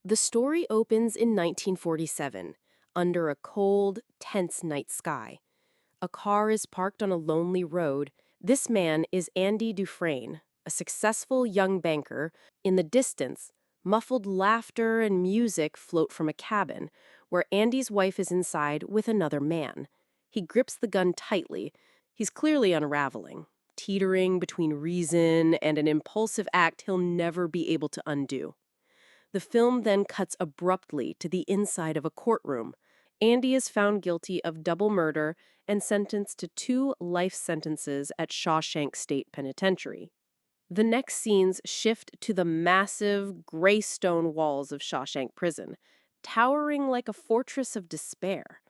The story opens in 1947, under a cold, tense night sky. A car is parked on a lonely road. This man is Andy Dufresne, a successful young banker. In the distance, muffled laughter and music float from a cabin, where Andy's wife is inside with another man. He grips the gun tightly. He's clearly unraveling, teetering between reason and an impulsive act he'll never be able to undo. The film then cuts abruptly to the inside of a courtroom. Andy is found guilty of double murder and sentenced to 2 life sentences at Shawshank State Penitentiary. The next scenes shift to the massive, gray stone walls of Shawshank Prison, towering like a fortress of despair.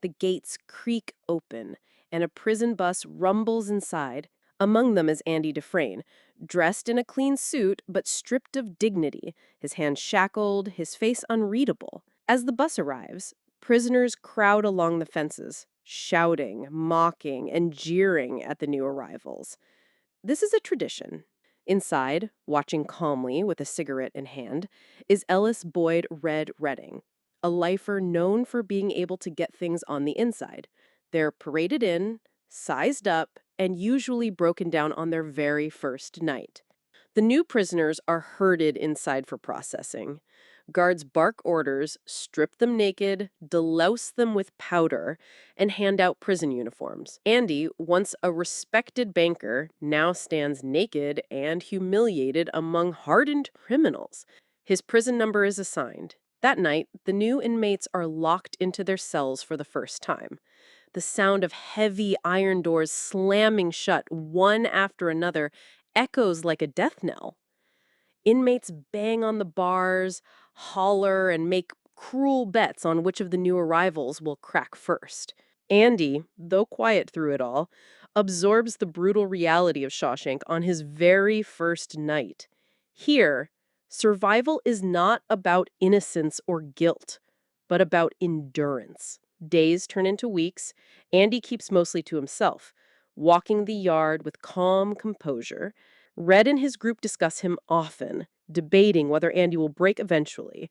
The gates creak open, and a prison bus rumbles inside. Among them is Andy Dufresne, dressed in a clean suit but stripped of dignity, his hands shackled, his face unreadable. As the bus arrives, prisoners crowd along the fences, shouting, mocking, and jeering at the new arrivals. This is a tradition. Inside, watching calmly with a cigarette in hand, is Ellis Boyd Red Redding, a lifer known for being able to get things on the inside. They're paraded in, sized up, and usually broken down on their very first night. The new prisoners are herded inside for processing. Guards bark orders, strip them naked, delouse them with powder, and hand out prison uniforms. Andy, once a respected banker, now stands naked and humiliated among hardened criminals. His prison number is assigned. That night, the new inmates are locked into their cells for the first time. The sound of heavy iron doors slamming shut one after another echoes like a death knell. Inmates bang on the bars, holler, and make cruel bets on which of the new arrivals will crack first. Andy, though quiet through it all, absorbs the brutal reality of Shawshank on his very first night. Here, survival is not about innocence or guilt, but about endurance. Days turn into weeks. Andy keeps mostly to himself, walking the yard with calm composure. Red and his group discuss him often, debating whether Andy will break eventually.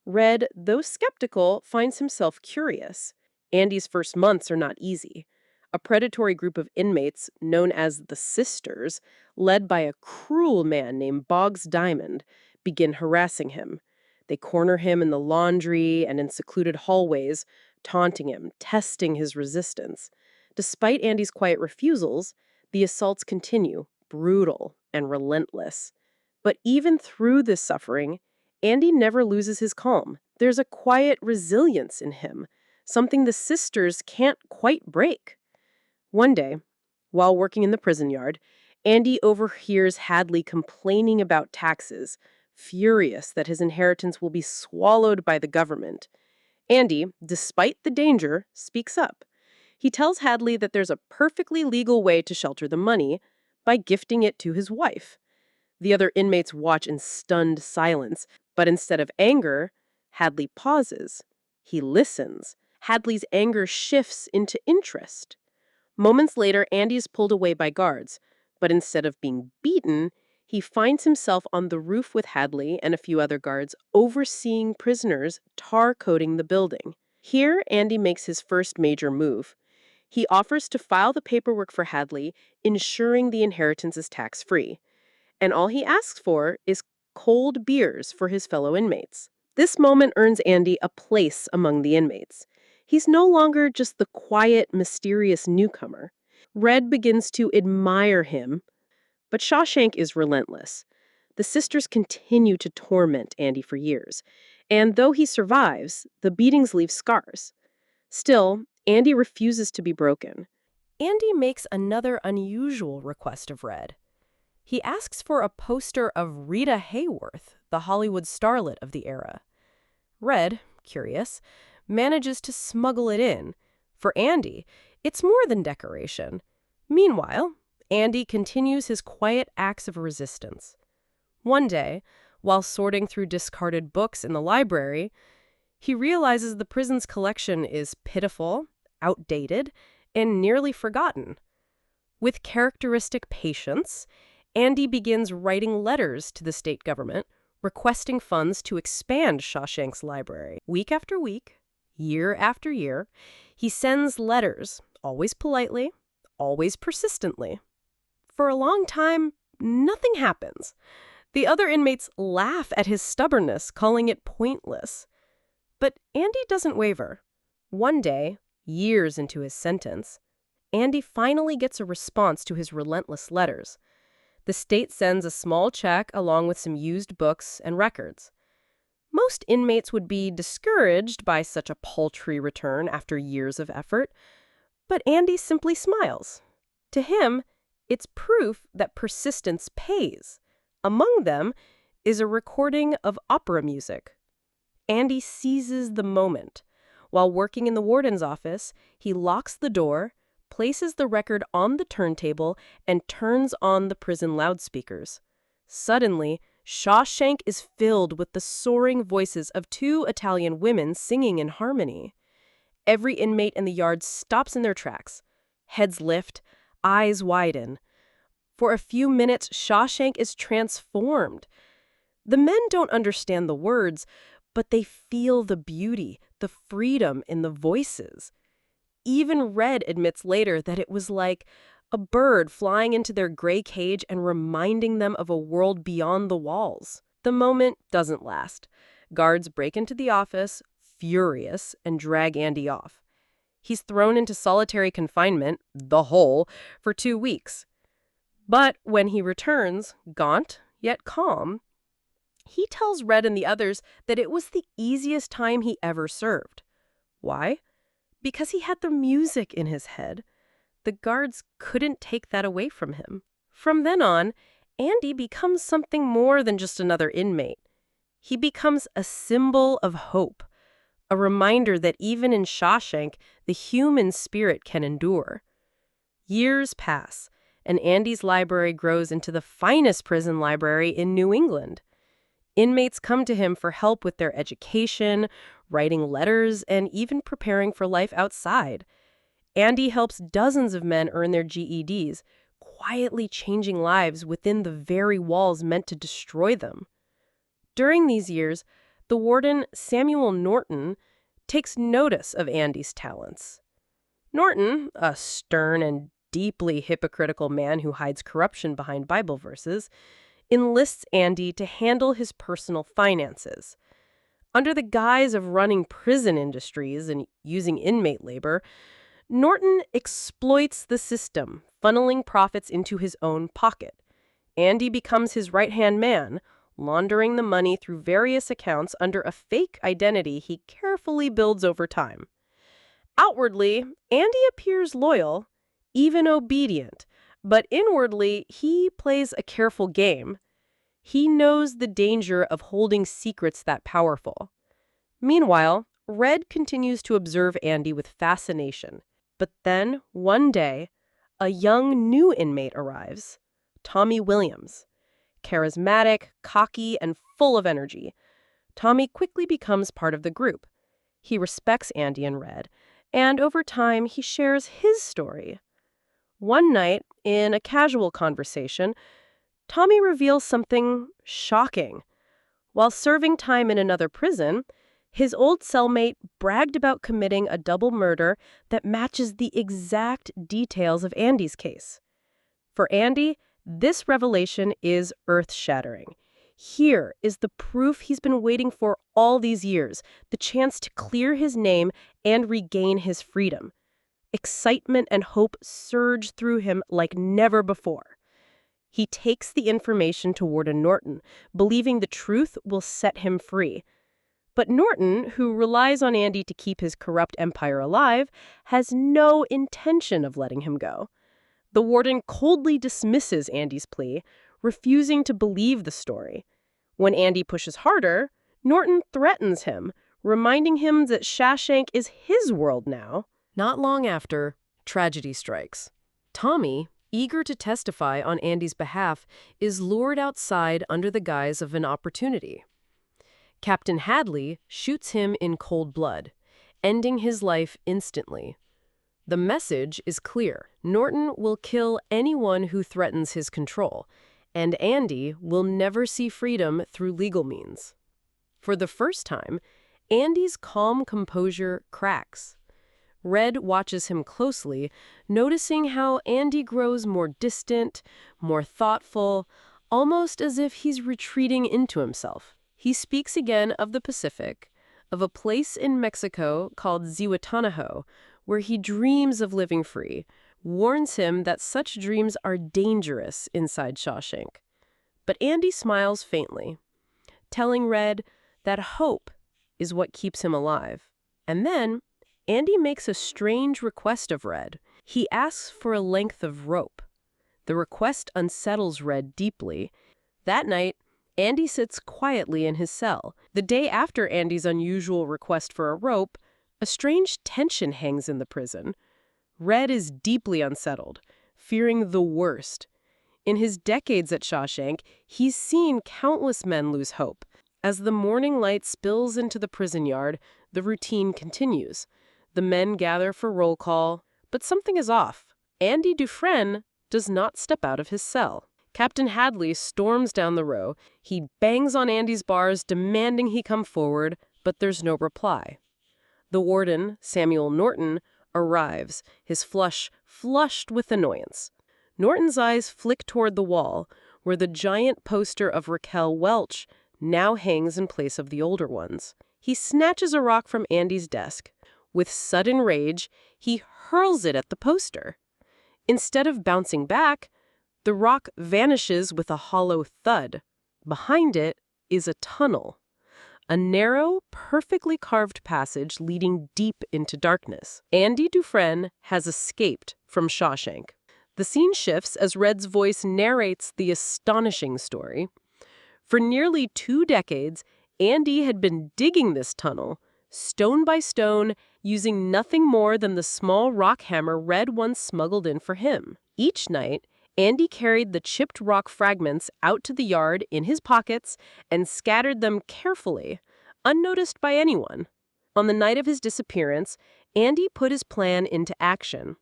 Red, though skeptical, finds himself curious. Andy's first months are not easy. A predatory group of inmates, known as the Sisters, led by a cruel man named Boggs Diamond, begin harassing him. They corner him in the laundry and in secluded hallways, taunting him, testing his resistance. Despite Andy's quiet refusals, the assaults continue, brutal and relentless. But even through this suffering, Andy never loses his calm. There's a quiet resilience in him, something the sisters can't quite break. One day, while working in the prison yard, Andy overhears Hadley complaining about taxes, furious that his inheritance will be swallowed by the government. Andy, despite the danger, speaks up. He tells Hadley that there's a perfectly legal way to shelter the money by gifting it to his wife. The other inmates watch in stunned silence, but instead of anger, Hadley pauses. He listens. Hadley's anger shifts into interest. Moments later, Andy is pulled away by guards, but instead of being beaten, he finds himself on the roof with Hadley and a few other guards, overseeing prisoners tar-coating the building. Here, Andy makes his first major move. He offers to file the paperwork for Hadley, ensuring the inheritance is tax-free. And all he asks for is cold beers for his fellow inmates. This moment earns Andy a place among the inmates. He's no longer just the quiet, mysterious newcomer. Red begins to admire him, but Shawshank is relentless. The sisters continue to torment Andy for years, and though he survives, the beatings leave scars. Still, Andy refuses to be broken. Andy makes another unusual request of Red. He asks for a poster of Rita Hayworth, the Hollywood starlet of the era. Red, curious, manages to smuggle it in. For Andy, it's more than decoration. Meanwhile, Andy continues his quiet acts of resistance. One day, while sorting through discarded books in the library, he realizes the prison's collection is pitiful, outdated, and nearly forgotten. With characteristic patience, Andy begins writing letters to the state government, requesting funds to expand Shawshank's library. Week after week, year after year, he sends letters, always politely, always persistently. For a long time, nothing happens. The other inmates laugh at his stubbornness, calling it pointless. But Andy doesn't waver. One day, years into his sentence, Andy finally gets a response to his relentless letters. The state sends a small check along with some used books and records. Most inmates would be discouraged by such a paltry return after years of effort, but Andy simply smiles. To him, it's proof that persistence pays. Among them is a recording of opera music. Andy seizes the moment. While working in the warden's office, he locks the door, places the record on the turntable, and turns on the prison loudspeakers. Suddenly, Shawshank is filled with the soaring voices of two Italian women singing in harmony. Every inmate in the yard stops in their tracks. Heads lift, eyes widen. For a few minutes, Shawshank is transformed. The men don't understand the words, but they feel the beauty, the freedom in the voices. Even Red admits later that it was like a bird flying into their gray cage and reminding them of a world beyond the walls. The moment doesn't last. Guards break into the office, furious, and drag Andy off. He's thrown into solitary confinement, the hole, for 2 weeks. But when he returns, gaunt yet calm, he tells Red and the others that it was the easiest time he ever served. Why? Because he had the music in his head. The guards couldn't take that away from him. From then on, Andy becomes something more than just another inmate. He becomes a symbol of hope, a reminder that even in Shawshank, the human spirit can endure. Years pass, and Andy's library grows into the finest prison library in New England. Inmates come to him for help with their education, writing letters, and even preparing for life outside. Andy helps dozens of men earn their GEDs, quietly changing lives within the very walls meant to destroy them. During these years, the warden, Samuel Norton, takes notice of Andy's talents. Norton, a stern and deeply hypocritical man who hides corruption behind Bible verses, enlists Andy to handle his personal finances. Under the guise of running prison industries and using inmate labor, Norton exploits the system, funneling profits into his own pocket. Andy becomes his right-hand man, laundering the money through various accounts under a fake identity he carefully builds over time. Outwardly, Andy appears loyal, even obedient, but inwardly, he plays a careful game. He knows the danger of holding secrets that powerful. Meanwhile, Red continues to observe Andy with fascination. But then, one day, a young new inmate arrives, Tommy Williams. Charismatic, cocky, and full of energy, Tommy quickly becomes part of the group. He respects Andy and Red, and over time, he shares his story. One night, in a casual conversation, Tommy reveals something shocking. While serving time in another prison, his old cellmate bragged about committing a double murder that matches the exact details of Andy's case. For Andy, this revelation is earth-shattering. Here is the proof he's been waiting for all these years, the chance to clear his name and regain his freedom. Excitement and hope surge through him like never before. He takes the information to Warden Norton, believing the truth will set him free. But Norton, who relies on Andy to keep his corrupt empire alive, has no intention of letting him go. The warden coldly dismisses Andy's plea, refusing to believe the story. When Andy pushes harder, Norton threatens him, reminding him that Shawshank is his world now. Not long after, tragedy strikes. Tommy, eager to testify on Andy's behalf, is lured outside under the guise of an opportunity. Captain Hadley shoots him in cold blood, ending his life instantly. The message is clear. Norton will kill anyone who threatens his control, And Andy will never see freedom through legal means. For the first time, Andy's calm composure cracks. Red watches him closely, noticing how Andy grows more distant, more thoughtful, almost as if he's retreating into himself. He speaks again of the Pacific, of a place in Mexico called Zihuatanejo, where he dreams of living free, warns him that such dreams are dangerous inside Shawshank. But Andy smiles faintly, telling Red that hope is what keeps him alive. And then Andy makes a strange request of Red. He asks for a length of rope. The request unsettles Red deeply. That night, Andy sits quietly in his cell. The day after Andy's unusual request for a rope, a strange tension hangs in the prison. Red is deeply unsettled, fearing the worst. In his decades at Shawshank, he's seen countless men lose hope. As the morning light spills into the prison yard, the routine continues. The men gather for roll call, but something is off. Andy Dufresne does not step out of his cell. Captain Hadley storms down the row. He bangs on Andy's bars, demanding he come forward, but there's no reply. The warden, Samuel Norton, arrives, his flushed with annoyance. Norton's eyes flick toward the wall, where the giant poster of Raquel Welch now hangs in place of the older ones. He snatches a rock from Andy's desk. With sudden rage, he hurls it at the poster. Instead of bouncing back, the rock vanishes with a hollow thud. Behind it is a tunnel, a narrow, perfectly carved passage leading deep into darkness. Andy Dufresne has escaped from Shawshank. The scene shifts as Red's voice narrates the astonishing story. For nearly 2 decades, Andy had been digging this tunnel, stone by stone, using nothing more than the small rock hammer Red once smuggled in for him. Each night, Andy carried the chipped rock fragments out to the yard in his pockets and scattered them carefully, unnoticed by anyone. On the night of his disappearance, Andy put his plan into action.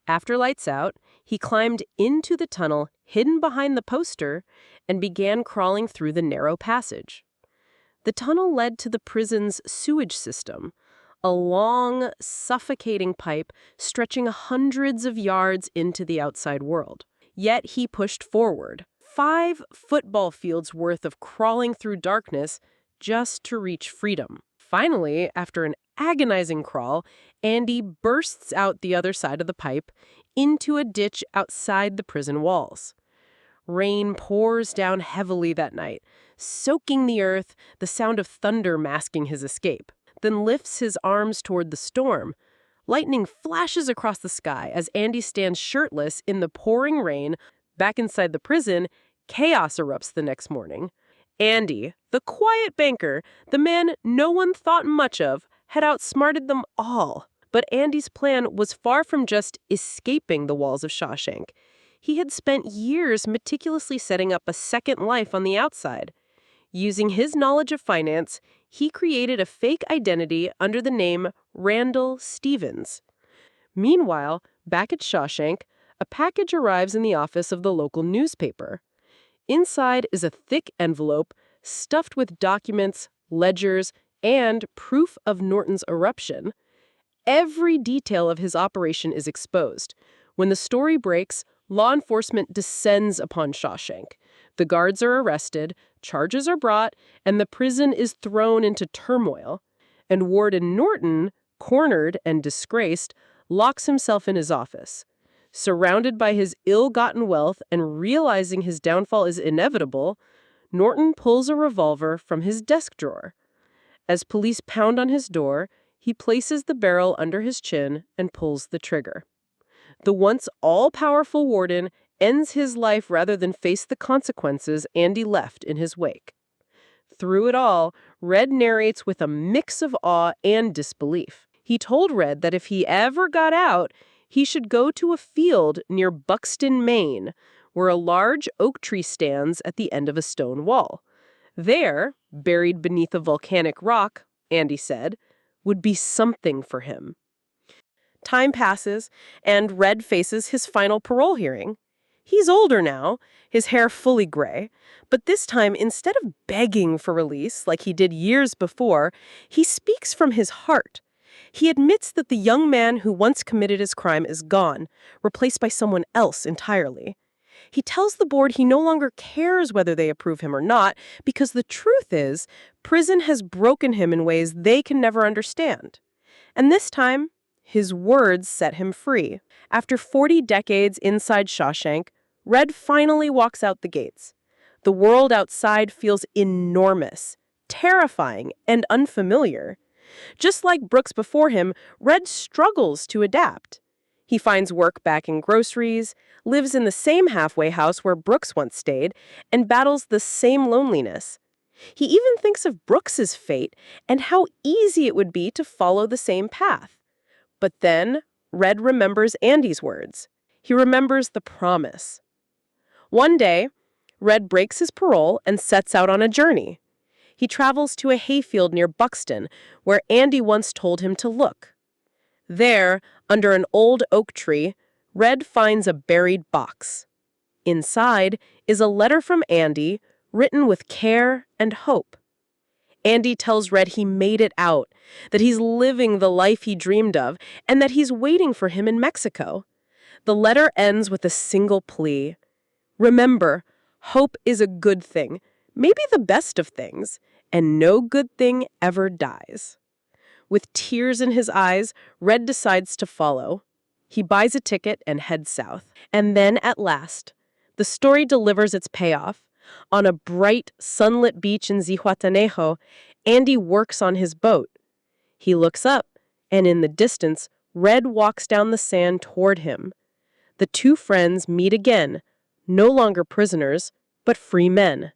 After lights out, he climbed into the tunnel hidden behind the poster and began crawling through the narrow passage. The tunnel led to the prison's sewage system, a long, suffocating pipe stretching hundreds of yards into the outside world. Yet he pushed forward, 5 football fields worth of crawling through darkness just to reach freedom. Finally, after an agonizing crawl, Andy bursts out the other side of the pipe into a ditch outside the prison walls. Rain pours down heavily that night, soaking the earth, the sound of thunder masking his escape. Then lifts his arms toward the storm. Lightning flashes across the sky as Andy stands shirtless in the pouring rain. Back inside the prison, chaos erupts the next morning. Andy, the quiet banker, the man no one thought much of, had outsmarted them all. But Andy's plan was far from just escaping the walls of Shawshank. He had spent years meticulously setting up a second life on the outside. Using his knowledge of finance, he created a fake identity under the name Randall Stevens. Meanwhile, back at Shawshank, a package arrives in the office of the local newspaper. Inside is a thick envelope stuffed with documents, ledgers, and proof of Norton's eruption. Every detail of his operation is exposed. When the story breaks, law enforcement descends upon Shawshank. The guards are arrested, charges are brought, and the prison is thrown into turmoil. And Warden Norton, cornered and disgraced, locks himself in his office. Surrounded by his ill-gotten wealth and realizing his downfall is inevitable, Norton pulls a revolver from his desk drawer. As police pound on his door, he places the barrel under his chin and pulls the trigger. The once all-powerful warden ends his life rather than face the consequences Andy left in his wake. Through it all, Red narrates with a mix of awe and disbelief. He told Red that if he ever got out, he should go to a field near Buxton, Maine, where a large oak tree stands at the end of a stone wall. There, buried beneath a volcanic rock, Andy said, would be something for him. Time passes, and Red faces his final parole hearing. He's older now, his hair fully gray, but this time, instead of begging for release like he did years before, he speaks from his heart. He admits that the young man who once committed his crime is gone, replaced by someone else entirely. He tells the board he no longer cares whether they approve him or not, because the truth is, prison has broken him in ways they can never understand. And this time, his words set him free. After 40 decades inside Shawshank, Red finally walks out the gates. The world outside feels enormous, terrifying, and unfamiliar. Just like Brooks before him, Red struggles to adapt. He finds work back in groceries, lives in the same halfway house where Brooks once stayed, and battles the same loneliness. He even thinks of Brooks's fate and how easy it would be to follow the same path. But then, Red remembers Andy's words. He remembers the promise. One day, Red breaks his parole and sets out on a journey. He travels to a hayfield near Buxton, where Andy once told him to look. There, under an old oak tree, Red finds a buried box. Inside is a letter from Andy, written with care and hope. Andy tells Red he made it out, that he's living the life he dreamed of, and that he's waiting for him in Mexico. The letter ends with a single plea. Remember, hope is a good thing, maybe the best of things, and no good thing ever dies. With tears in his eyes, Red decides to follow. He buys a ticket and heads south. And then, at last, the story delivers its payoff. On a bright, sunlit beach in Zihuatanejo, Andy works on his boat. He looks up, and in the distance, Red walks down the sand toward him. The two friends meet again, no longer prisoners, but free men.